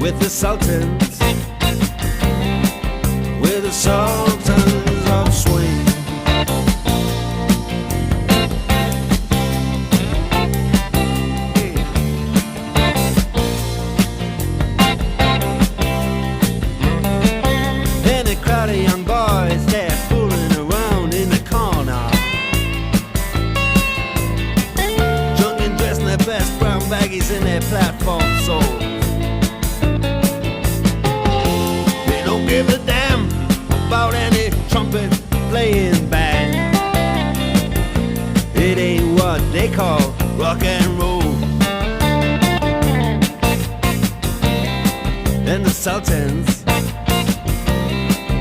with the Sultans, with the Sultans of Swing. And a crowd of young boys, they're fooling around in the corner, drunk and dressed in their best brown baggies in their platform soles. They don't give a damn about any trumpet playing band. It ain't what they call rock and roll. And the Sultans,